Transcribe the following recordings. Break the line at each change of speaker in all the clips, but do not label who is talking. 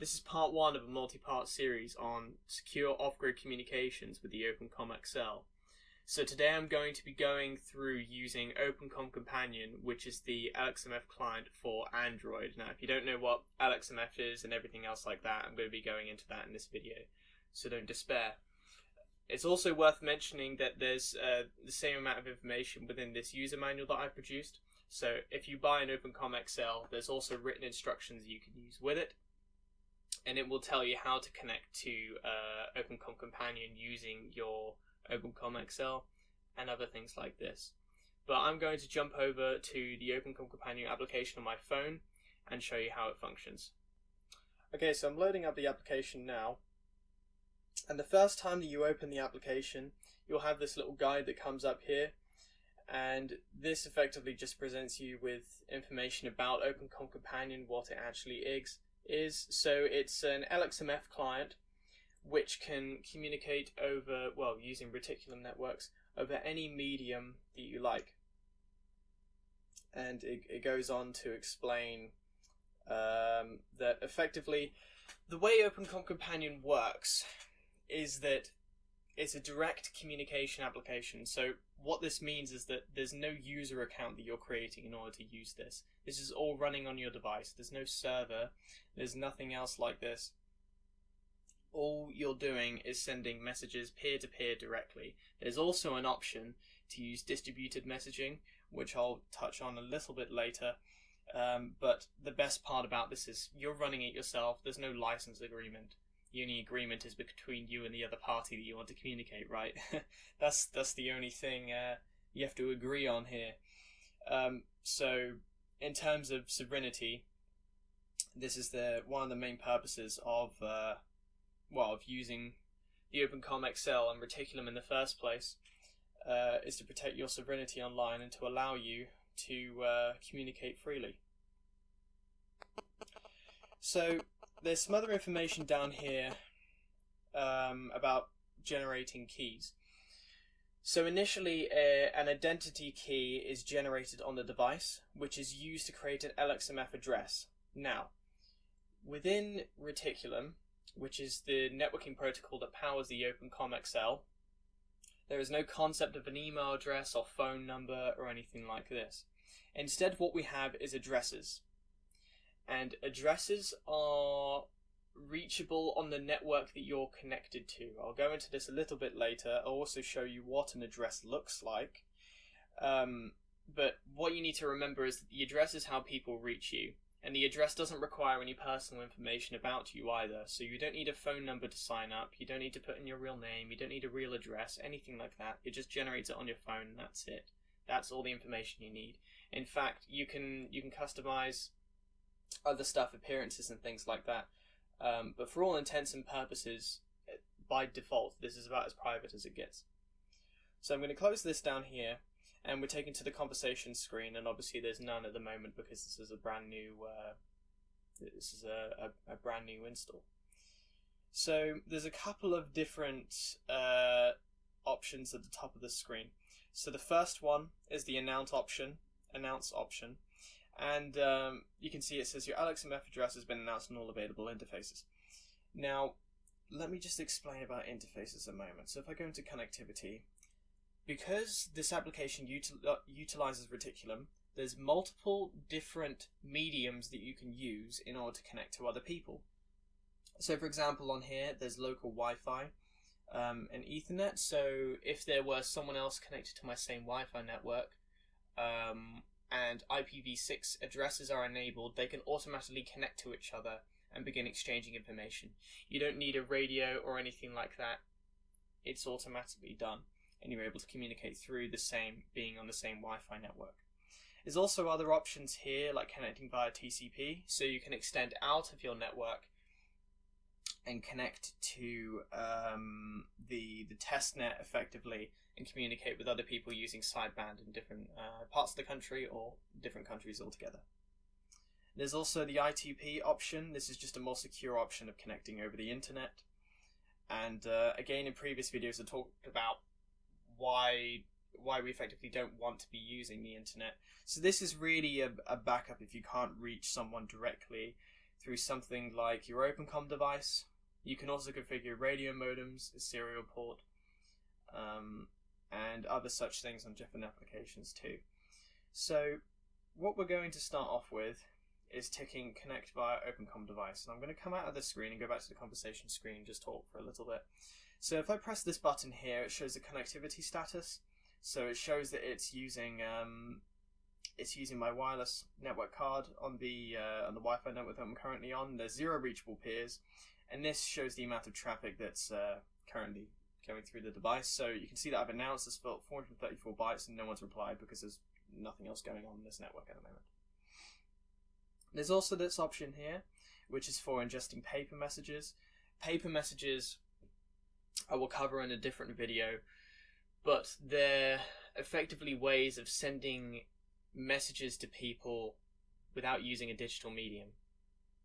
This is part one of a multi-part series on secure off-grid communications with the openCom XL. So today I'm going to be going through using openCom Companion, which is the LXMF client for Android. Now, if you don't know what LXMF is and everything else like that, I'm going to be going into that in this video, so don't despair. It's also worth mentioning that there's the same amount of information within this user manual that I produced. So if you buy an openCom XL, there's also written instructions you can use with it, and it will tell you how to connect to openCom Companion using your openCom XL and other things like this. But I'm going to jump over to the openCom Companion application on my phone and show you how it functions. Okay, so I'm loading up the application now. And the first time that you open the application, you'll have this little guide that comes up here. And this effectively just presents you with information about openCom Companion, what it actually is. So it's an LXMF client which can communicate over, well, using reticulum networks, over any medium that you like. And it goes on to explain that effectively the way openCom Companion works is that it's a direct communication application. So what this means is that there's no user account that you're creating in order to use this. This is all running on your device. There's no server. There's nothing else like this. All you're doing is sending messages peer-to-peer directly. There's also an option to use distributed messaging, which I'll touch on a little bit later. But the best part about this is you're running it yourself. There's no license agreement. The only agreement is between you and the other party that you want to communicate, right? That's the only thing you have to agree on here. So in terms of sovereignty, this is one of the main purposes of using the openCom XL and Reticulum in the first place, is to protect your sovereignty online and to allow you to communicate freely. So there's some other information down here about generating keys. So initially an identity key is generated on the device, which is used to create an LXMF address. Now, within Reticulum, which is the networking protocol that powers the openCom XL, there is no concept of an email address or phone number or anything like this. Instead, what we have is addresses. And addresses are reachable on the network that you're connected to. I'll go into this a little bit later. I'll also show you what an address looks like. But what you need to remember is that the address is how people reach you. And the address doesn't require any personal information about you either. So you don't need a phone number to sign up. You don't need to put in your real name. You don't need a real address, anything like that. It just generates it on your phone and that's it. That's all the information you need. In fact, you can customize other stuff, appearances and things like that. But for all intents and purposes, by default, this is about as private as it gets. So I'm going to close this down here, and we're taken to the conversation screen, and obviously there's none at the moment because this is a brand new a brand new install. So there's a couple of different options at the top of the screen. So the first one is the announce option, and you can see it says your LXMF address has been announced on all available interfaces. Now, let me just explain about interfaces a moment. So if I go into connectivity, because this application utilizes Reticulum, there's multiple different mediums that you can use in order to connect to other people. So for example, on here, there's local Wi-Fi and Ethernet. So if there were someone else connected to my same Wi-Fi network, and IPv6 addresses are enabled, they can automatically connect to each other and begin exchanging information. You don't need a radio or anything like that. It's automatically done, and you're able to communicate through being on the same Wi-Fi network. There's also other options here, like connecting via TCP, so you can extend out of your network and connect to the test net effectively and communicate with other people using sideband in different parts of the country or different countries altogether. There's also the ITP option. This is just a more secure option of connecting over the internet. And again, in previous videos I talked about why we effectively don't want to be using the internet. So this is really a backup if you can't reach someone directly through something like your openCom device. You can also configure radio modems, a serial port, and other such things on different applications too. So what we're going to start off with is ticking connect via openCom device. And I'm going to come out of the screen and go back to the conversation screen and just talk for a little bit. So if I press this button here, it shows the connectivity status. So it shows that it's using my wireless network card on the Wi-Fi network that I'm currently on. There's 0 reachable peers, and this shows the amount of traffic that's currently going through the device. So you can see that I've announced this for 434 bytes and no one's replied because there's nothing else going on in this network at the moment. There's also this option here, which is for ingesting paper messages. Paper messages I will cover in a different video, but they're effectively ways of sending messages to people without using a digital medium.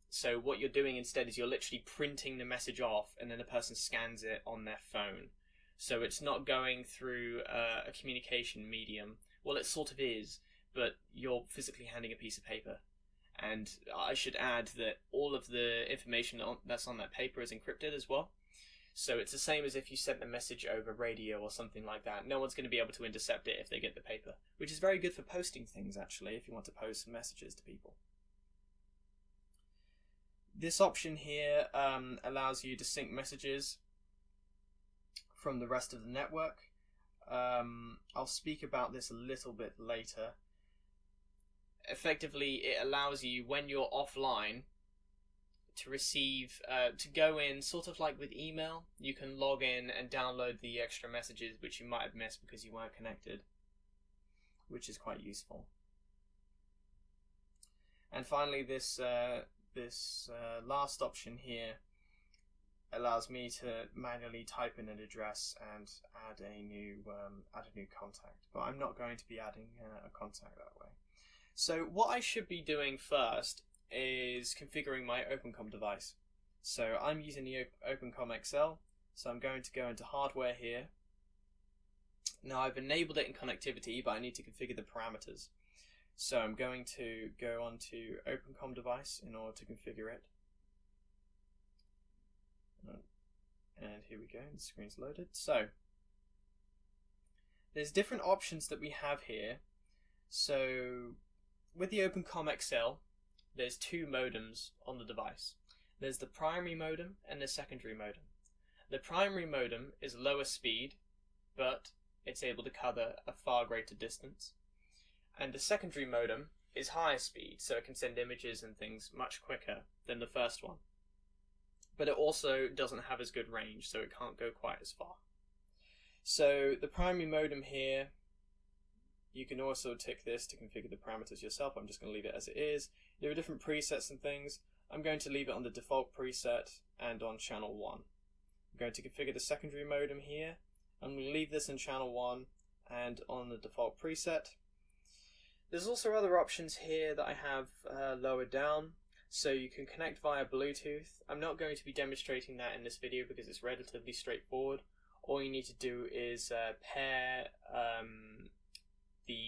So what you're doing instead is you're literally printing the message off and then the person scans it on their phone. So it's not going through a communication medium. Well, it sort of is, but you're physically handing a piece of paper. And I should add that all of the information that's on that paper is encrypted as well. So it's the same as if you sent a message over radio or something like that. No one's going to be able to intercept it if they get the paper, which is very good for posting things, actually, if you want to post messages to people. This option here allows you to sync messages from the rest of the network. I'll speak about this a little bit later. Effectively, it allows you, when you're offline, to receive, to go in, sort of like with email, you can log in and download the extra messages which you might have missed because you weren't connected, which is quite useful. And finally, this last option here allows me to manually type in an address and add a new contact, but I'm not going to be adding a contact that way. So what I should be doing first is configuring my openCom device. So I'm using the openCom XL, so I'm going to go into hardware here. Now I've enabled it in connectivity, but I need to configure the parameters. So I'm going to go on to openCom device in order to configure it. And here we go, the screen's loaded. So there's different options that we have here. So with the openCom XL, there's 2 modems on the device. There's the primary modem and the secondary modem. The primary modem is lower speed, but it's able to cover a far greater distance. And the secondary modem is higher speed, so it can send images and things much quicker than the first one. But it also doesn't have as good range, so it can't go quite as far. So the primary modem here, you can also tick this to configure the parameters yourself. I'm just going to leave it as it is. There are different presets and things. I'm going to leave it on the default preset and on channel 1. I'm going to configure the secondary modem here. I'm going to leave this in channel 1 and on the default preset. There's also other options here that I have lower down. So you can connect via Bluetooth. I'm not going to be demonstrating that in this video because it's relatively straightforward. All you need to do is pair the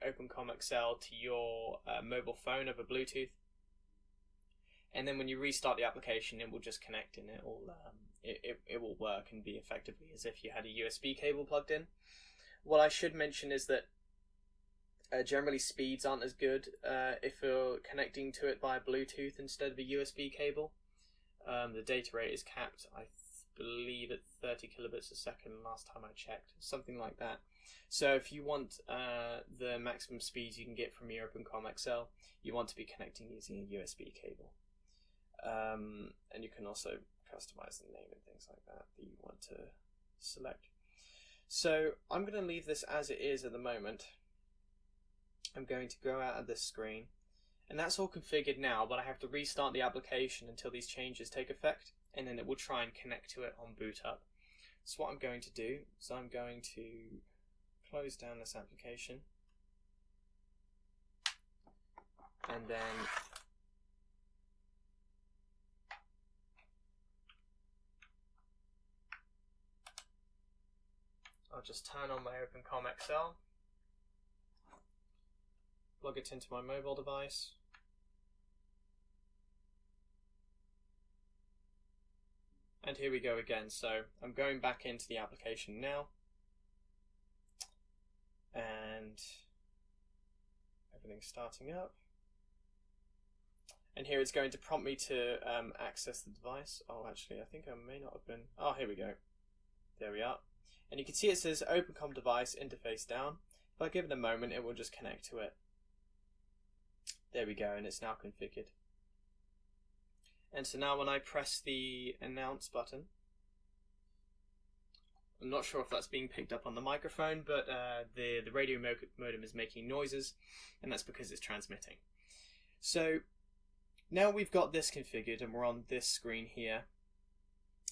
openCom XL to your mobile phone over Bluetooth, and then when you restart the application, it will just connect and it will work and be effectively as if you had a USB cable plugged in. What I should mention is that generally speeds aren't as good if you're connecting to it via Bluetooth instead of a USB cable. The data rate is capped, I believe, at 30 kilobits a second last time I checked, something like that. So if you want the maximum speeds you can get from your openCom XL, you want to be connecting using a USB cable. And you can also customize the name and things like that you want to select. So I'm going to leave this as it is at the moment. I'm going to go out of this screen, and that's all configured now, but I have to restart the application until these changes take effect, and then it will try and connect to it on boot up. So what I'm going to do is I'm going to close down this application, and then I'll just turn on my openCom XL, plug it into my mobile device, And here we go again. So I'm going back into the application now, and everything's starting up. And here it's going to prompt me to access the device. Oh, actually, I think I may not have been. Oh, here we go. There we are. And you can see it says openCom device interface down. If I give it a moment, it will just connect to it. There we go, and it's now configured. And so now when I press the announce button, I'm not sure if that's being picked up on the microphone, but the radio modem is making noises, and that's because it's transmitting. So now we've got this configured and we're on this screen here.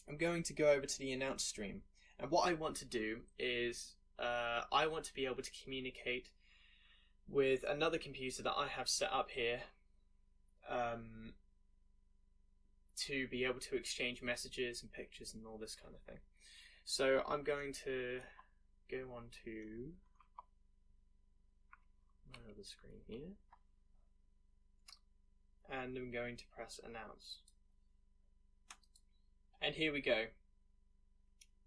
I'm going to go over to the announce stream, and what I want to do is I want to be able to communicate with another computer that I have set up here to be able to exchange messages and pictures and all this kind of thing. So I'm going to go on to my other screen here, and I'm going to press announce. And here we go.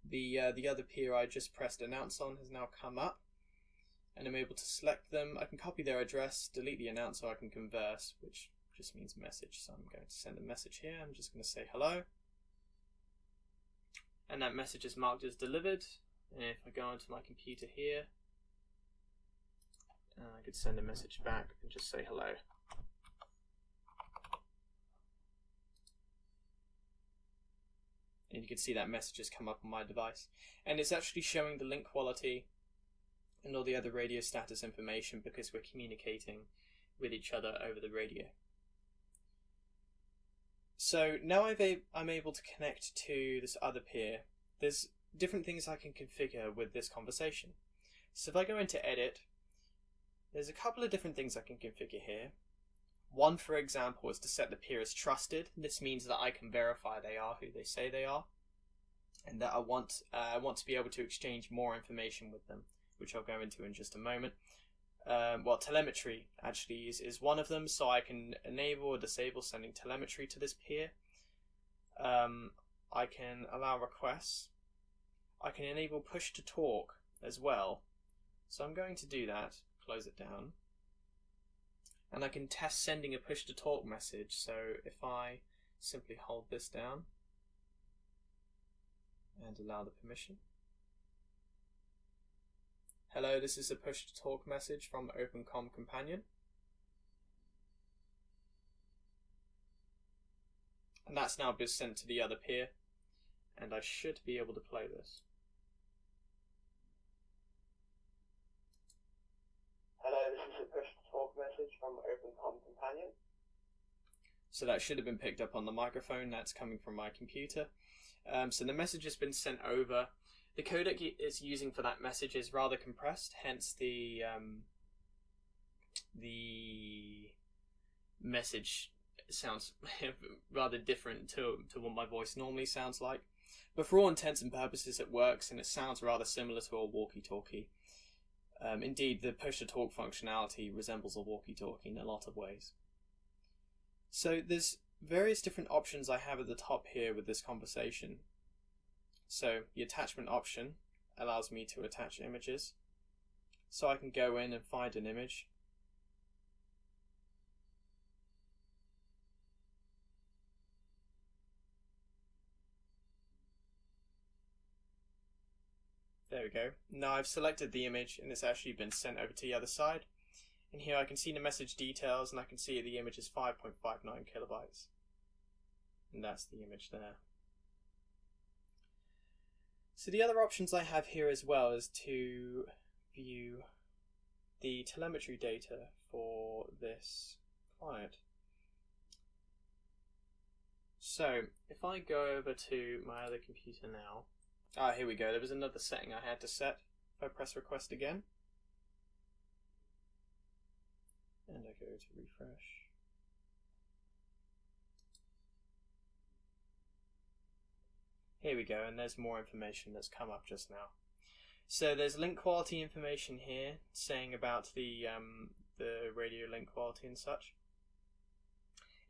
The other peer I just pressed announce on has now come up, and I'm able to select them. I can copy their address, delete the announce, or I can converse, which just means message. So I'm going to send a message here. I'm just going to say hello, and that message is marked as delivered. And if I go onto my computer here, I could send a message back and just say hello. And you can see that message has come up on my device, and it's actually showing the link quality and all the other radio status information because we're communicating with each other over the radio. So now I'm able to connect to this other peer. There's different things I can configure with this conversation. So if I go into edit, there's a couple of different things I can configure here. One, for example, is to set the peer as trusted. This means that I can verify they are who they say they are, and that I want to be able to exchange more information with them, which I'll go into in just a moment. Well, telemetry actually is one of them, so I can enable or disable sending telemetry to this peer. I can allow requests. I can enable push to talk as well. So I'm going to do that, close it down. And I can test sending a push to talk message. So if I simply hold this down and allow the permission. Hello, this is a push to talk message from openCom companion. And that's now been sent to the other peer, and I should be able to play this. Hello, this is a push to talk message from openCom companion. So that should have been picked up on the microphone. That's coming from my computer. So the message has been sent over. The codec it's using for that message is rather compressed, hence the message sounds rather different to what my voice normally sounds like. But for all intents and purposes it works, and it sounds rather similar to a walkie-talkie. Indeed, the push-to-talk functionality resembles a walkie-talkie in a lot of ways. So there's various different options I have at the top here with this conversation. So the attachment option allows me to attach images. So I can go in and find an image. There we go. Now I've selected the image and it's actually been sent over to the other side. And here I can see the message details, and I can see the image is 5.59 kilobytes. And that's the image there. So the other options I have here as well is to view the telemetry data for this client. So if I go over to my other computer now, here we go. There was another setting I had to set. If I press request again, and I go to refresh, here we go, and there's more information that's come up just now. So there's link quality information here saying about the radio link quality and such.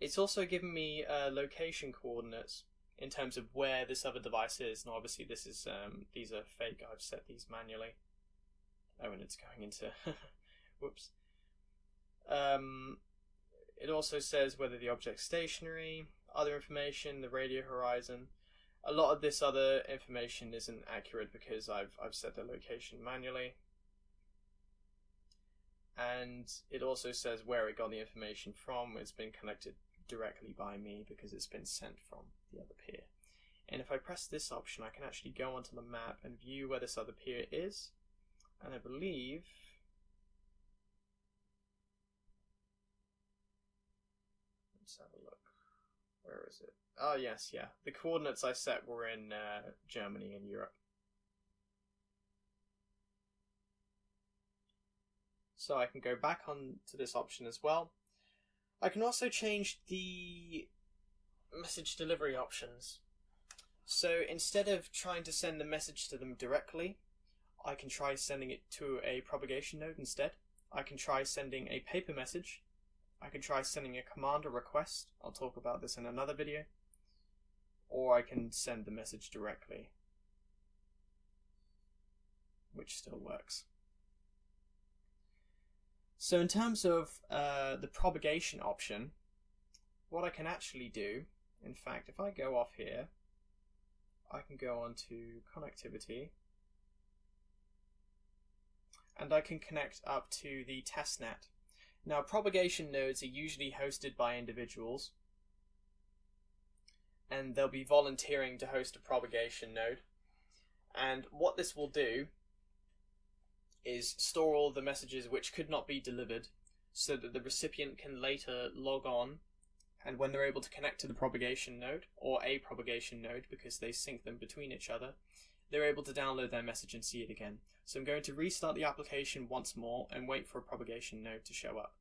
It's also given me location coordinates in terms of where this other device is. Now obviously this is these are fake, I've set these manually. Oh, and it's going into whoops. It also says whether the object's stationary, other information, the radio horizon. A lot of this other information isn't accurate because I've set the location manually. And it also says where it got the information from. It's been collected directly by me because it's been sent from the other peer. And if I press this option, I can actually go onto the map and view where this other peer is. And I believe let's have a look. Where is it? Oh yes, yeah. The coordinates I set were in Germany and Europe. So I can go back on to this option as well. I can also change the message delivery options. So instead of trying to send the message to them directly, I can try sending it to a propagation node instead. I can try sending a paper message. I can try sending a command or request. I'll talk about this in another video. Or I can send the message directly, which still works. So in terms of the propagation option, what I can actually do, in fact, if I go off here, I can go on to connectivity, and I can connect up to the testnet. Now, propagation nodes are usually hosted by individuals, and they'll be volunteering to host a propagation node. And what this will do is store all the messages which could not be delivered so that the recipient can later log on, and when they're able to connect to the propagation node, or a propagation node because they sync them between each other, they're able to download their message and see it again. So I'm going to restart the application once more and wait for a propagation node to show up.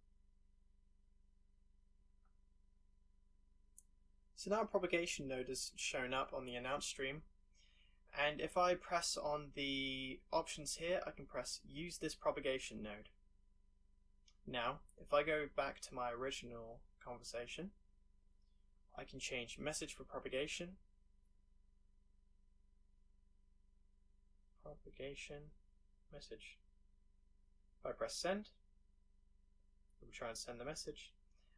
So now a propagation node is shown up on the announce stream. And if I press on the options here, I can press use this propagation node. Now, if I go back to my original conversation, I can change message for propagation, message. If I press send, it will try and send the message,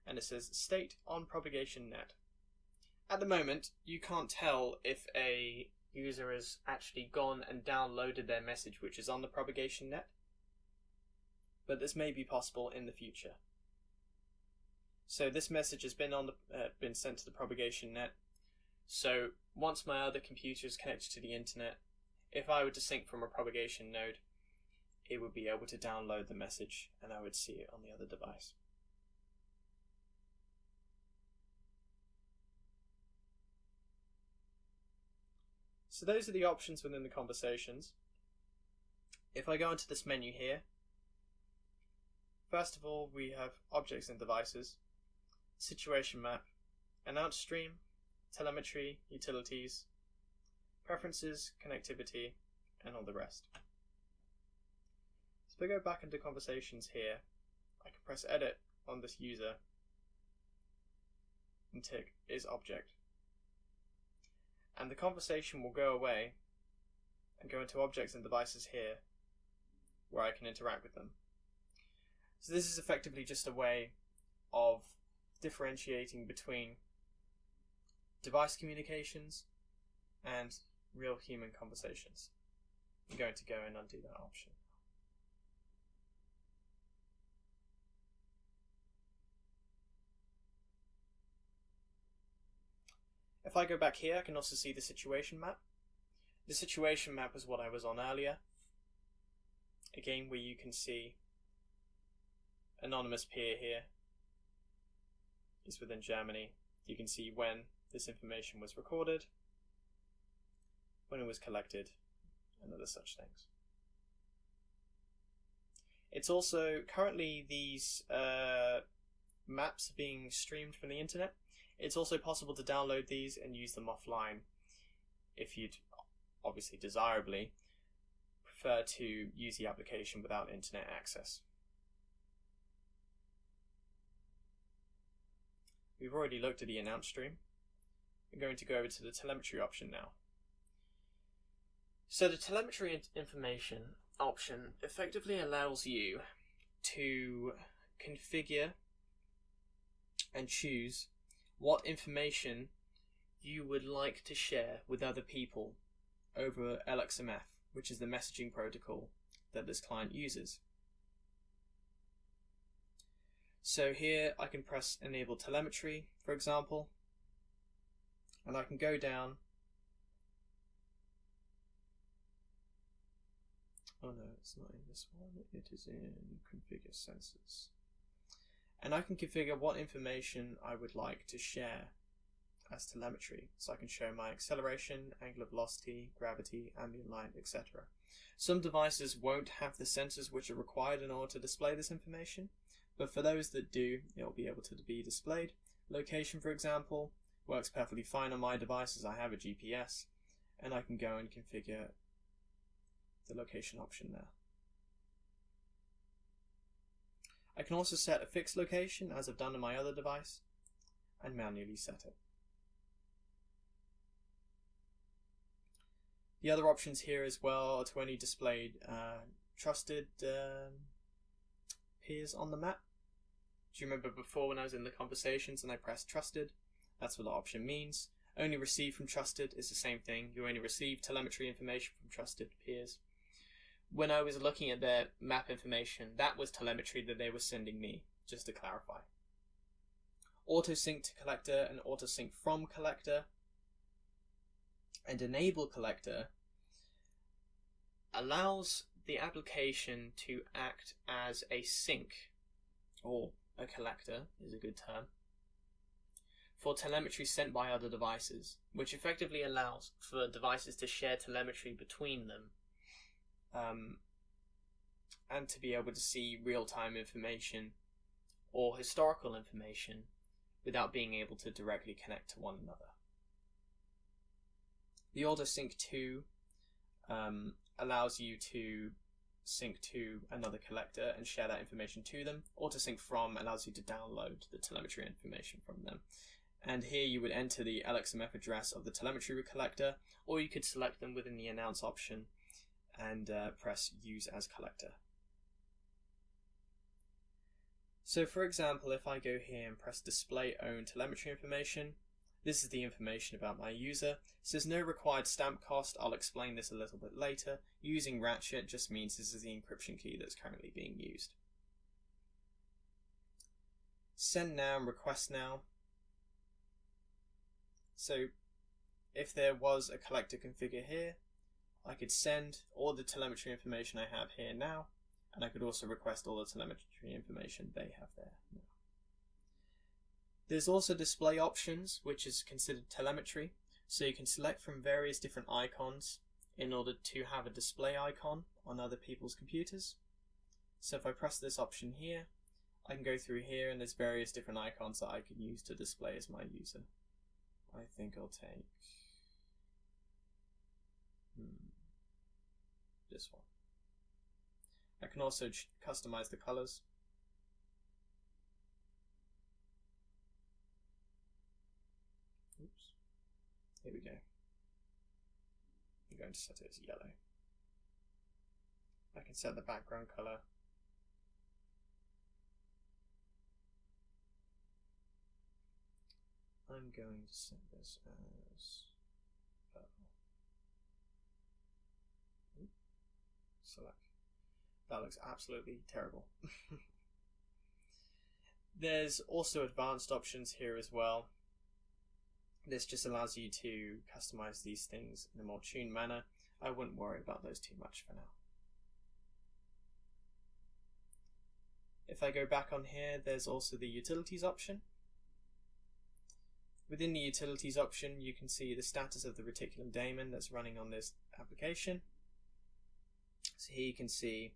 and it says state on propagation net. At the moment, you can't tell if a user has actually gone and downloaded their message which is on the propagation net, but this may be possible in the future. So this message has been been sent to the propagation net. So once my other computer is connected to the internet, if I were to sync from a propagation node, it would be able to download the message and I would see it on the other device. So those are the options within the conversations. If I go into this menu here, first of all we have objects and devices, situation map, announce stream, telemetry, utilities, preferences, connectivity, and all the rest. So if I go back into conversations here, I can press edit on this user and tick is object. And the conversation will go away and go into objects and devices here where I can interact with them. So this is effectively just a way of differentiating between device communications and real human conversations. I'm going to go and undo that option. If I go back here, I can also see the situation map. The situation map is what I was on earlier. Again, where you can see anonymous peer here is within Germany. You can see when this information was recorded, when it was collected, and other such things. It's also currently these maps are being streamed from the internet. It's also possible to download these and use them offline if you'd obviously desirably prefer to use the application without internet access. We've already looked at the announce stream. I'm going to go over to the telemetry option now. So the telemetry information option effectively allows you to configure and choose what information you would like to share with other people over LXMF, which is the messaging protocol that this client uses. So here I can press enable telemetry, for example, and I can go down. Oh no, it's not in this one, it is in configure sensors. And I can configure what information I would like to share as telemetry. So I can show my acceleration, angular velocity, gravity, ambient light, etc. Some devices won't have the sensors which are required in order to display this information, but for those that do, it will be able to be displayed. Location, for example, works perfectly fine on my device as I have a GPS, and I can go and configure the location option there. I can also set a fixed location, as I've done on my other device, and manually set it. The other options here as well are to only display trusted peers on the map. Do you remember before when I was in the conversations and I pressed trusted? That's what the option means. Only receive from trusted is the same thing. You only receive telemetry information from trusted peers. When I was looking at their map information, that was telemetry that they were sending me, just to clarify. Auto-sync to collector and auto-sync from collector and enable collector allows the application to act as a sink, or a collector is a good term, for telemetry sent by other devices, which effectively allows for devices to share telemetry between them, and to be able to see real-time information or historical information without being able to directly connect to one another. The auto-sync to allows you to sync to another collector and share that information to them. Auto-sync from allows you to download the telemetry information from them. And here you would enter the LXMF address of the telemetry collector, or you could select them within the announce option and press use as collector. So for example, if I go here and press display own telemetry information, this is the information about my user. It says no required stamp cost. I'll explain this a little bit later. Using ratchet just means this is the encryption key that's currently being used. Send now and request now. So if there was a collector configure here, I could send all the telemetry information I have here now, and I could also request all the telemetry information they have there now. There's also display options, which is considered telemetry. So you can select from various different icons in order to have a display icon on other people's computers. So if I press this option here, I can go through here and there's various different icons that I can use to display as my user. I think I'll take this one. I can also customize the colors. Oops. Here we go. I'm going to set it as yellow. I can set the background color. I'm going to set this as purple. Select. That looks absolutely terrible. There's also advanced options here as well. This just allows you to customize these things in a more tuned manner. I wouldn't worry about those too much for now. If I go back on here, there's also the utilities option. Within the utilities option, you can see the status of the reticulum daemon that's running on this application. So here you can see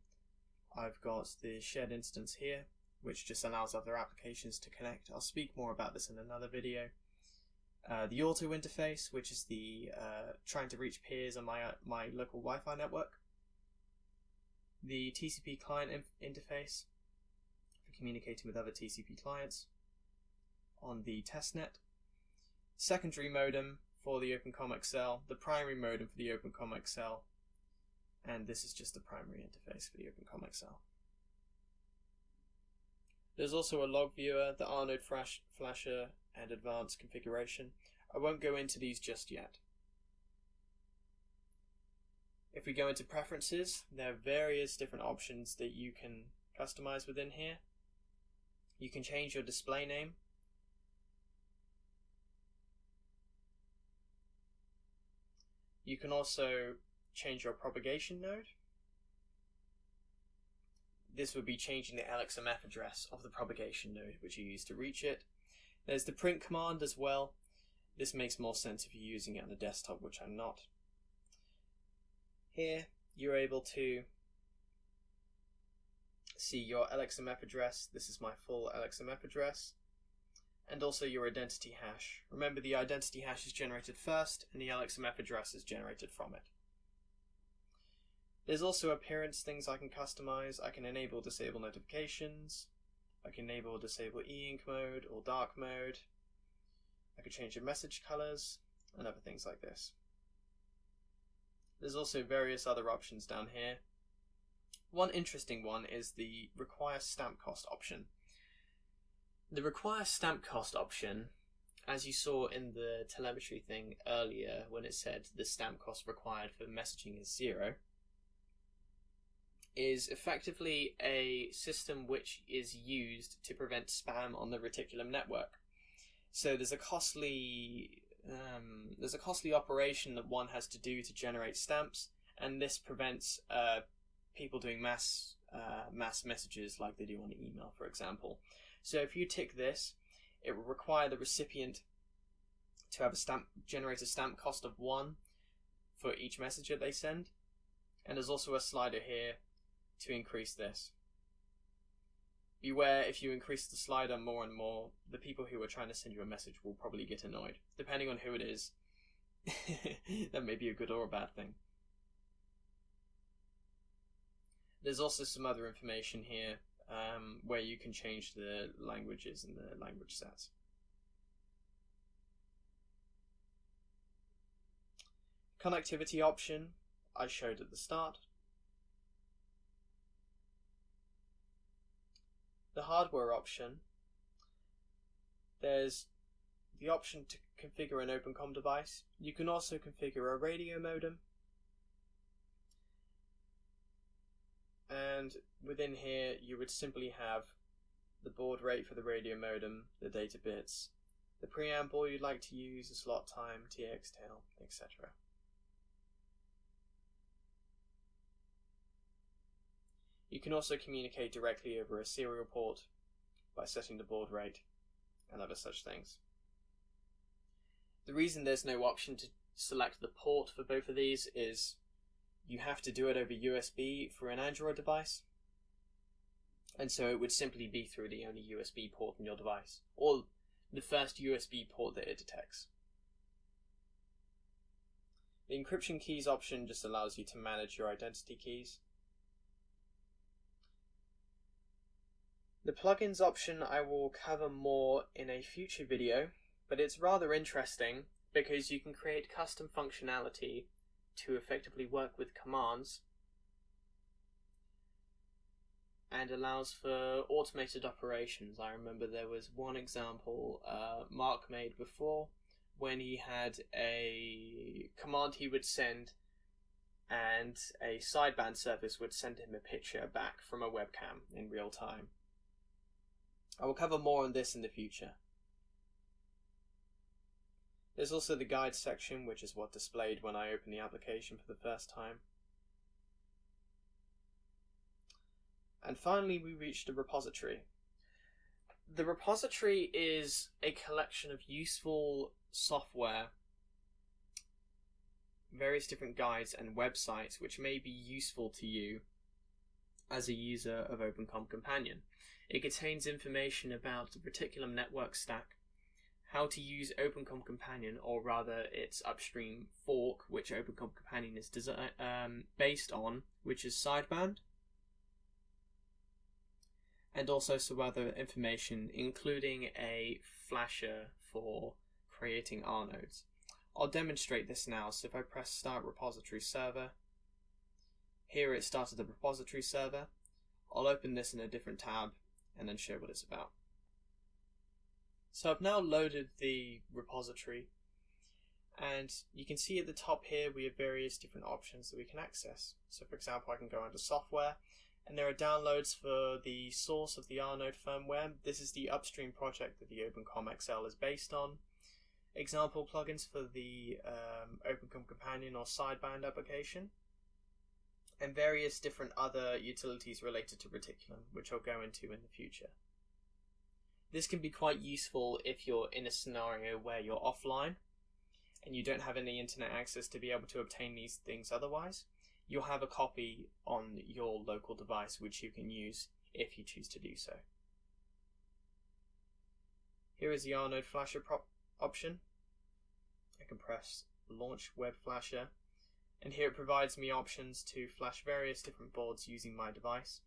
I've got the shared instance here, which just allows other applications to connect. I'll speak more about this in another video. The auto interface, which is the trying to reach peers on my local Wi-Fi network. The TCP client interface for communicating with other TCP clients on the testnet. secondary modem for the openCom XL, the primary modem for the openCom XL, and this is just the primary interface for the openCom XL. There's also a log viewer, the R-Node flasher, and advanced configuration. I won't go into these just yet. If we go into preferences, there are various different options that you can customize within here. You can change your display name. You can also change your propagation node. This would be changing the LXMF address of the propagation node which you use to reach it. There's the print command as well. This makes more sense if you're using it on a desktop, which I'm not. Here you're able to see your LXMF address. This is my full LXMF address. And also your identity hash. Remember, the identity hash is generated first and the LXMF address is generated from it. There's also appearance things I can customize. I can enable disable notifications. I can enable or disable e-ink mode or dark mode. I can change the message colors and other things like this. There's also various other options down here. One interesting one is the require stamp cost option. The require stamp cost option, as you saw in the telemetry thing earlier when it said the stamp cost required for messaging is 0, is effectively a system which is used to prevent spam on the reticulum network. So there's a costly operation that one has to do to generate stamps, and this prevents people doing mass messages like they do on email, for example. So if you tick this, it will require the recipient to have generate a stamp cost of 1 for each message that they send, and there's also a slider here to increase this. Beware, if you increase the slider more and more, the people who are trying to send you a message will probably get annoyed. Depending on who it is, that may be a good or a bad thing. There's also some other information here where you can change the languages and the language sets. Connectivity option I showed at the start. The hardware option, there's the option to configure an openCom device. You can also configure a radio modem. And within here you would simply have the baud rate for the radio modem, the data bits, the preamble you'd like to use, the slot time, txtail, etc. You can also communicate directly over a serial port by setting the baud rate and other such things. The reason there's no option to select the port for both of these is you have to do it over USB for an Android device, and so it would simply be through the only USB port in your device, or the first USB port that it detects. The encryption keys option just allows you to manage your identity keys. The plugins option I will cover more in a future video, but it's rather interesting because you can create custom functionality to effectively work with commands and allows for automated operations. I remember there was one example Mark made before when he had a command he would send and a sideband service would send him a picture back from a webcam in real time. I will cover more on this in the future. There's also the guide section, which is what displayed when I opened the application for the first time. And finally we reached the repository. The repository is a collection of useful software, various different guides and websites which may be useful to you as a user of openCom Companion. It contains information about the reticulum network stack, how to use openCom Companion, or rather its upstream fork, which openCom Companion is based on, which is sideband, and also some other information, including a flasher for creating R nodes. I'll demonstrate this now, so if I press Start Repository Server, here it started the repository server. I'll open this in a different tab and then show what it's about. So I've now loaded the repository, and you can see at the top here we have various different options that we can access. So for example, I can go under software, and there are downloads for the source of the R node firmware. This is the upstream project that the openCom XL is based on. Example plugins for the openCom companion or sideband application, and various different other utilities related to Reticulum, which I'll go into in the future. This can be quite useful if you're in a scenario where you're offline and you don't have any internet access to be able to obtain these things otherwise. You'll have a copy on your local device which you can use if you choose to do so. Here is the R node flasher option. I can press Launch Web Flasher, and here it provides me options to flash various different boards using my device.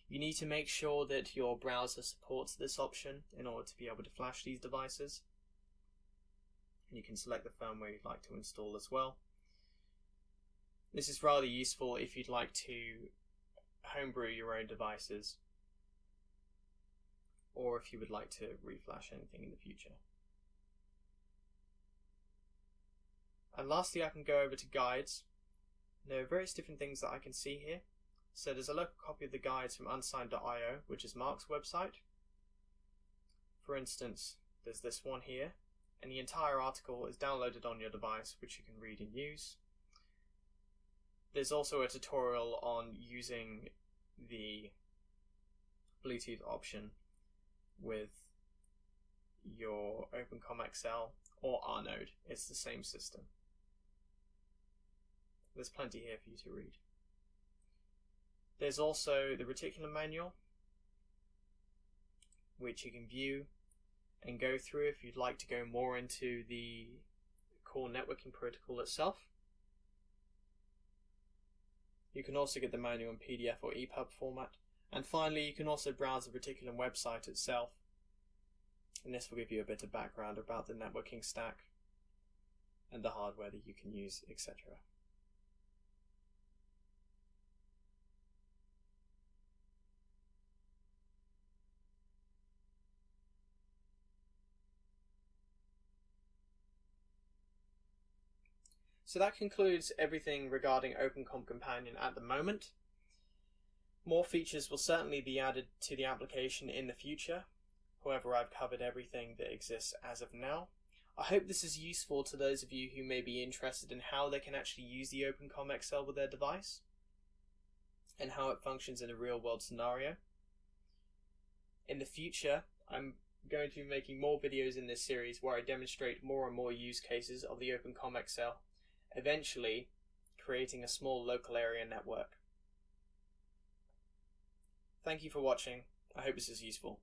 You need to make sure that your browser supports this option in order to be able to flash these devices. And you can select the firmware you'd like to install as well. This is rather useful if you'd like to homebrew your own devices, or if you would like to reflash anything in the future. And lastly, I can go over to guides. There are various different things that I can see here. So there's a local copy of the guides from unsigned.io, which is Mark's website. For instance, there's this one here, and the entire article is downloaded on your device, which you can read and use. There's also a tutorial on using the Bluetooth option with your openCom XL or R node. It's the same system. There's plenty here for you to read. There's also the Reticulum manual, which you can view and go through if you'd like to go more into the core networking protocol itself. You can also get the manual in PDF or EPUB format. And finally, you can also browse the Reticulum website itself, and this will give you a bit of background about the networking stack and the hardware that you can use, etc. So that concludes everything regarding openCom Companion at the moment. More features will certainly be added to the application in the future. However, I've covered everything that exists as of now. I hope this is useful to those of you who may be interested in how they can actually use the openCom XL with their device and how it functions in a real-world scenario. In the future, I'm going to be making more videos in this series where I demonstrate more and more use cases of the openCom XL, eventually creating a small local area network. Thank you for watching. I hope this is useful.